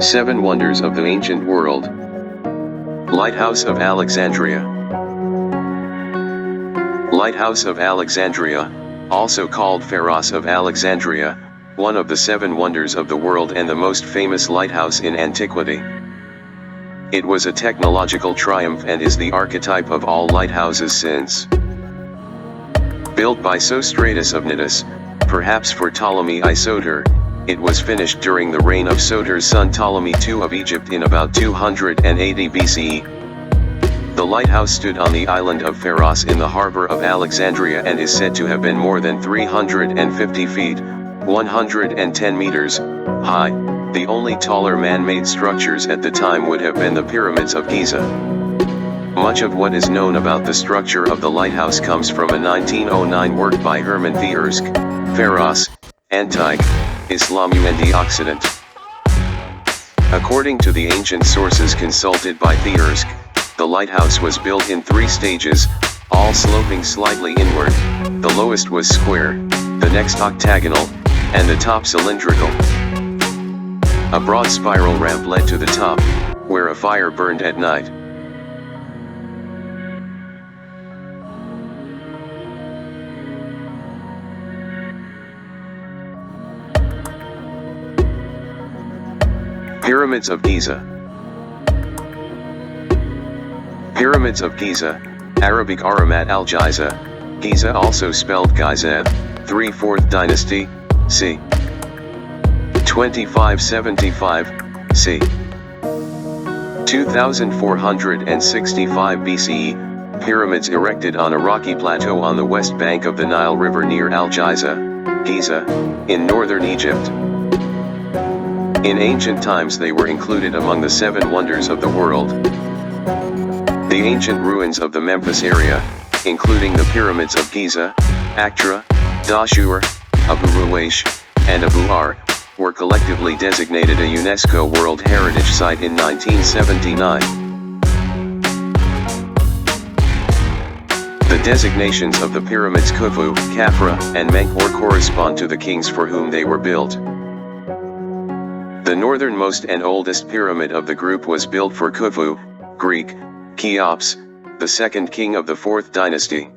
7 Wonders of the Ancient World. Lighthouse of Alexandria. Lighthouse of Alexandria, also called Pharos of Alexandria, one of the 7 wonders of the world and the most famous lighthouse in antiquity. It was a technological triumph and is the archetype of all lighthouses since. Built by Sostratus of Cnidus, perhaps for Ptolemy I Soter, it was finished during the reign of Soter's son Ptolemy II of Egypt in about 280 BCE. The lighthouse stood on the island of Pharos in the harbor of Alexandria and is said to have been more than 350 feet, 110 meters, high. The only taller man-made structures at the time would have been the pyramids of Giza. Much of what is known about the structure of the lighthouse comes from a 1909 work by Hermann Thiersk, Pharos, Antique, Islam and Occident. According to the ancient sources consulted by Thiersk, the lighthouse was built in 3 stages, all sloping slightly inward. The lowest was square, the next octagonal, and the top cylindrical. A broad spiral ramp led to the top, where a fire burned at night. Pyramids of Giza. Pyramids of Giza, Arabic Aramat al-Giza, Giza also spelled Gizeh, 3/4th dynasty, c. 2575, c. 2465 BCE, pyramids erected on a rocky plateau on the west bank of the Nile River near Al-Giza, Giza, in northern Egypt. In ancient times they were included among the 7 wonders of the world. The ancient ruins of the Memphis area, including the pyramids of Giza, Actra, Dashur, Abu Ruwaish, and Abu Ar, were collectively designated a UNESCO World Heritage Site in 1979. The designations of the pyramids Khufu, Khafra, and Menkaure correspond to the kings for whom they were built. The northernmost and oldest pyramid of the group was built for Khufu, Greek, Cheops, the second king of the 4th dynasty.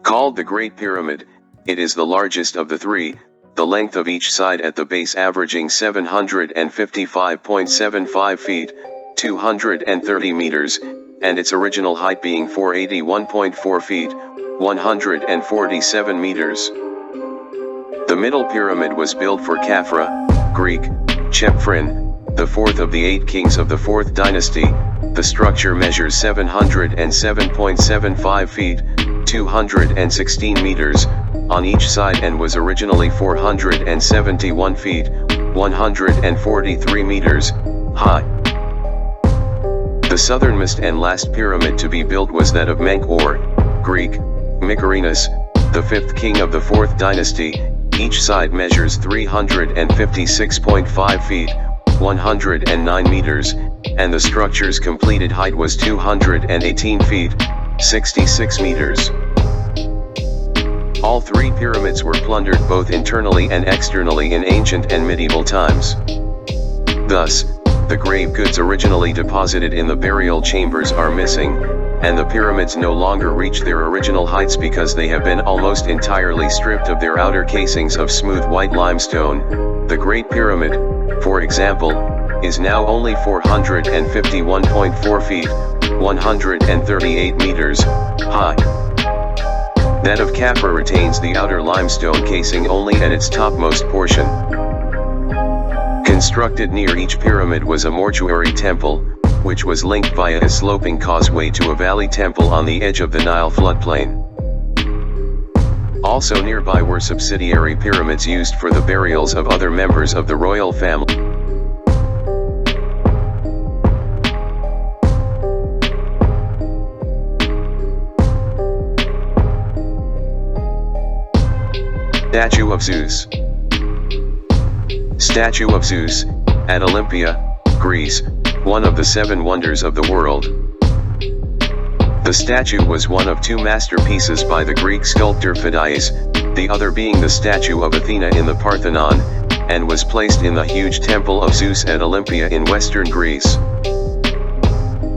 Called the Great Pyramid, it is the largest of the 3, the length of each side at the base averaging 755.75 feet, 230 meters, and its original height being 481.4 feet, 147 meters. The middle pyramid was built for Khafra, Greek, Chephren, the 4th of the 8 kings of the 4th dynasty. The structure measures 707.75 feet, 216 meters, on each side and was originally 471 feet, 143 meters, high. The southernmost and last pyramid to be built was that of Menkaure, Greek, Mycerinus, the 5th king of the 4th dynasty. Each side measures 356.5 feet, 109 meters, and the structure's completed height was 218 feet, 66 meters. All 3 pyramids were plundered both internally and externally in ancient and medieval times. Thus, the grave goods originally deposited in the burial chambers are missing, and the pyramids no longer reach their original heights because they have been almost entirely stripped of their outer casings of smooth white limestone. The Great Pyramid, for example, is now only 451.4 feet, 138 meters, high. That of Khafra retains the outer limestone casing only at its topmost portion. Constructed near each pyramid was a mortuary temple, which was linked via a sloping causeway to a valley temple on the edge of the Nile floodplain. Also nearby were subsidiary pyramids used for the burials of other members of the royal family. Statue of Zeus. Statue of Zeus, at Olympia, Greece, one of the 7 wonders of the world. The statue was one of 2 masterpieces by the Greek sculptor Phidias, the other being the statue of Athena in the Parthenon, and was placed in the huge temple of Zeus at Olympia in western Greece.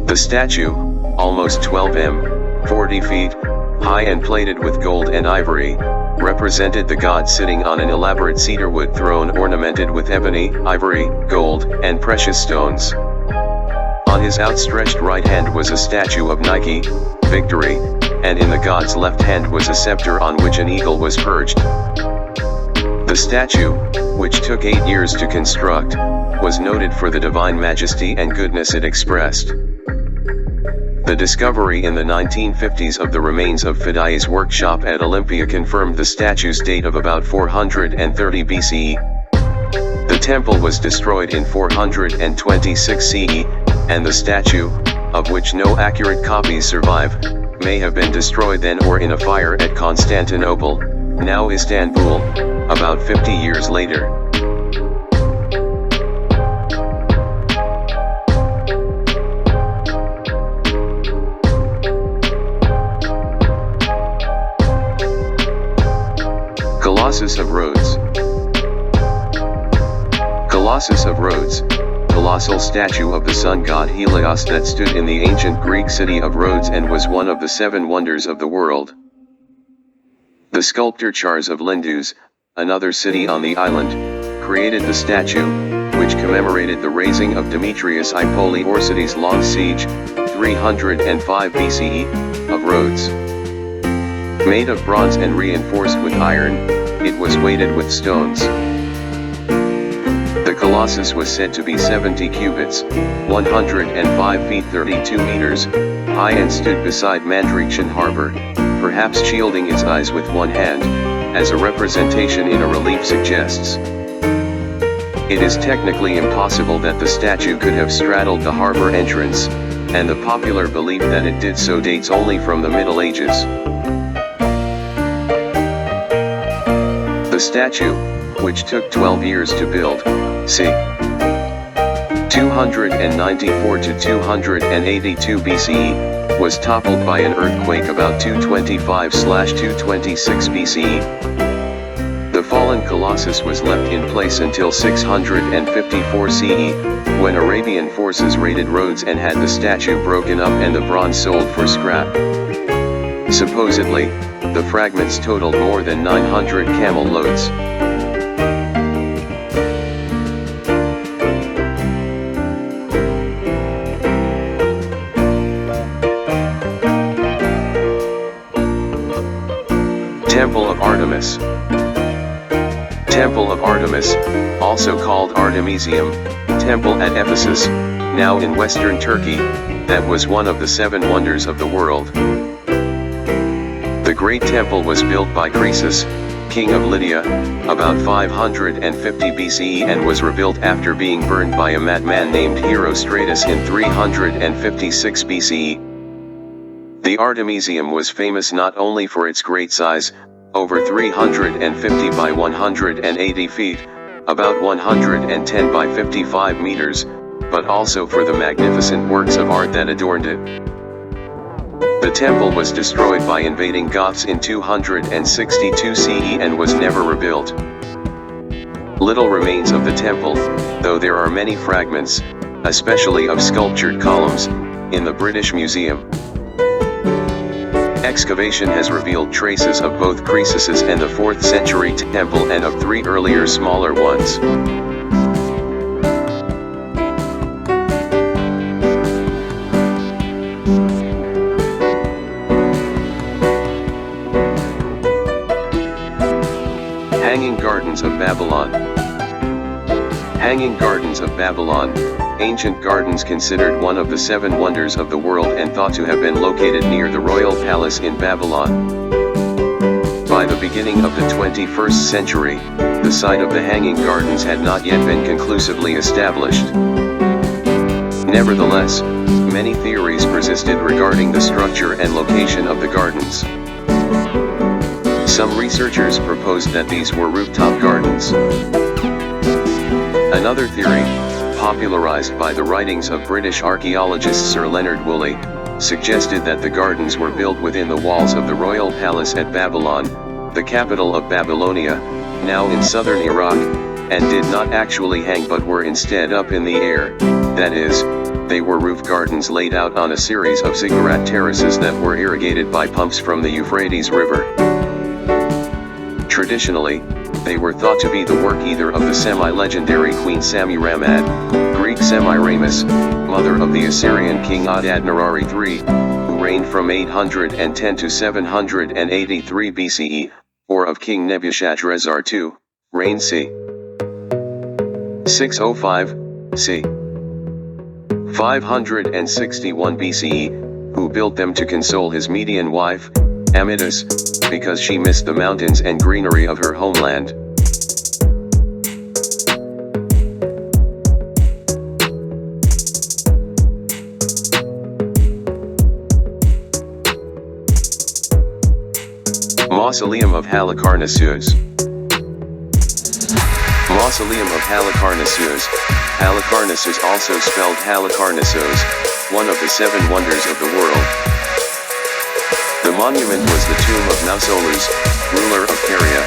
The statue, almost 12 m, 40 feet, high and plated with gold and ivory, represented the god sitting on an elaborate cedarwood throne ornamented with ebony, ivory, gold, and precious stones. On his outstretched right hand was a statue of Nike, Victory, and in the god's left hand was a scepter on which an eagle was perched. The statue, which took 8 years to construct, was noted for the divine majesty and goodness it expressed. The discovery in the 1950s of the remains of Phidias' workshop at Olympia confirmed the statue's date of about 430 BCE. The temple was destroyed in 426 CE, and the statue, of which no accurate copies survive, may have been destroyed then or in a fire at Constantinople, now Istanbul, about 50 years later. Colossus of Rhodes. Colossus of Rhodes, colossal statue of the sun god Helios that stood in the ancient Greek city of Rhodes and was one of the 7 wonders of the world. The sculptor Charles of Lindus, another city on the island, created the statue, which commemorated the raising of Demetrius Ipoliorcetes' long siege, 305 BCE, of Rhodes. Made of bronze and reinforced with iron, it was weighted with stones. The Colossus was said to be 70 cubits, 105 feet 32 meters, high and stood beside Mandrikshan harbor, perhaps shielding its eyes with one hand, as a representation in a relief suggests. It is technically impossible that the statue could have straddled the harbor entrance, and the popular belief that it did so dates only from the Middle Ages. The statue, which took 12 years to build, c. 294 to 282 BCE, was toppled by an earthquake about 225/226 BCE. The fallen Colossus was left in place until 654 CE, when Arabian forces raided Rhodes and had the statue broken up and the bronze sold for scrap. Supposedly, the fragments totaled more than 900 camel loads. Temple of Artemis. Temple of Artemis, also called Artemisium, temple at Ephesus, now in western Turkey, that was one of the 7 wonders of the world. The great temple was built by Croesus, king of Lydia, about 550 BCE and was rebuilt after being burned by a madman named Herostratus in 356 BCE. The Artemisium was famous not only for its great size, over 350 by 180 feet, about 110 by 55 meters, but also for the magnificent works of art that adorned it. The temple was destroyed by invading Goths in 262 CE and was never rebuilt. Little remains of the temple, though there are many fragments, especially of sculptured columns, in the British Museum. Excavation has revealed traces of both Croesus's and the 4th century temple and of 3 earlier smaller ones. Hanging Gardens of Babylon. Hanging Gardens of Babylon, ancient gardens considered one of the 7 wonders of the world and thought to have been located near the royal palace in Babylon. By the beginning of the 21st century, the site of the Hanging Gardens had not yet been conclusively established. Nevertheless, many theories persisted regarding the structure and location of the gardens. Some researchers proposed that these were rooftop gardens. Another theory, popularized by the writings of British archaeologist Sir Leonard Woolley, suggested that the gardens were built within the walls of the royal palace at Babylon, the capital of Babylonia, now in southern Iraq, and did not actually hang but were instead up in the air, that is, they were roof gardens laid out on a series of ziggurat terraces that were irrigated by pumps from the Euphrates River. Traditionally, they were thought to be the work either of the semi-legendary Queen Semiramad, Greek Semiramis, mother of the Assyrian king Adad-nirari III, who reigned from 810 to 783 BCE, or of King Nebuchadrezzar II, reigned c. 605, c. 561 BCE, who built them to console his Median wife, Amytis, because she missed the mountains and greenery of her homeland. Mausoleum of Halicarnassus. Mausoleum of Halicarnassus. Halicarnassus, also spelled Halicarnassos, one of the 7 wonders of the world. The monument was the tomb of Mausolus, ruler of Caria,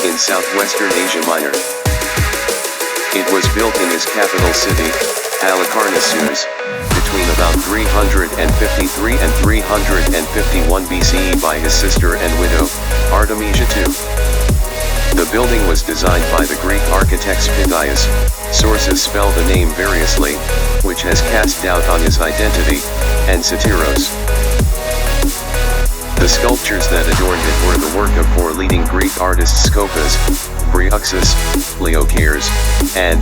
in southwestern Asia Minor. It was built in his capital city, Halicarnassus, between about 353 and 351 BCE by his sister and widow, Artemisia II. The building was designed by the Greek architect Pythias. Sources spell the name variously, which has cast doubt on his identity, and Satyros. The sculptures that adorned it were the work of 4 leading Greek artists: Scopas, Breuxus, Leocares, and,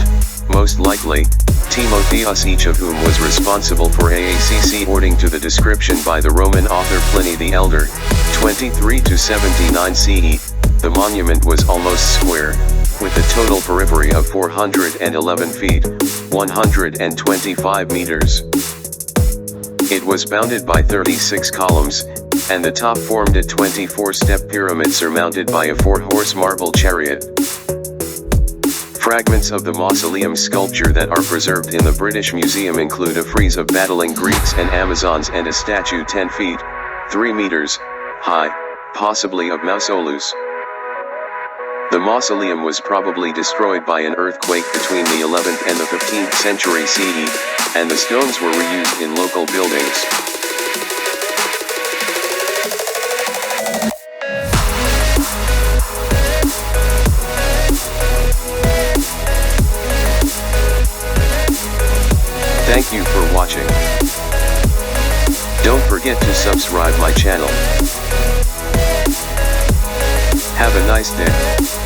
most likely, Timotheus, each of whom was responsible for AACC according to the description by the Roman author Pliny the Elder, 23 to 79 CE. The monument was almost square, with a total periphery of 411 feet, 125 meters. It was bounded by 36 columns, and the top formed a 24-step pyramid surmounted by a 4-horse marble chariot. Fragments of the mausoleum sculpture that are preserved in the British Museum include a frieze of battling Greeks and Amazons and a statue 10 feet, 3 meters, high, possibly of Mausolus. The mausoleum was probably destroyed by an earthquake between the 11th and the 15th century CE, and the stones were reused in local buildings. Thank you for watching. Don't forget to subscribe my channel. Have a nice day.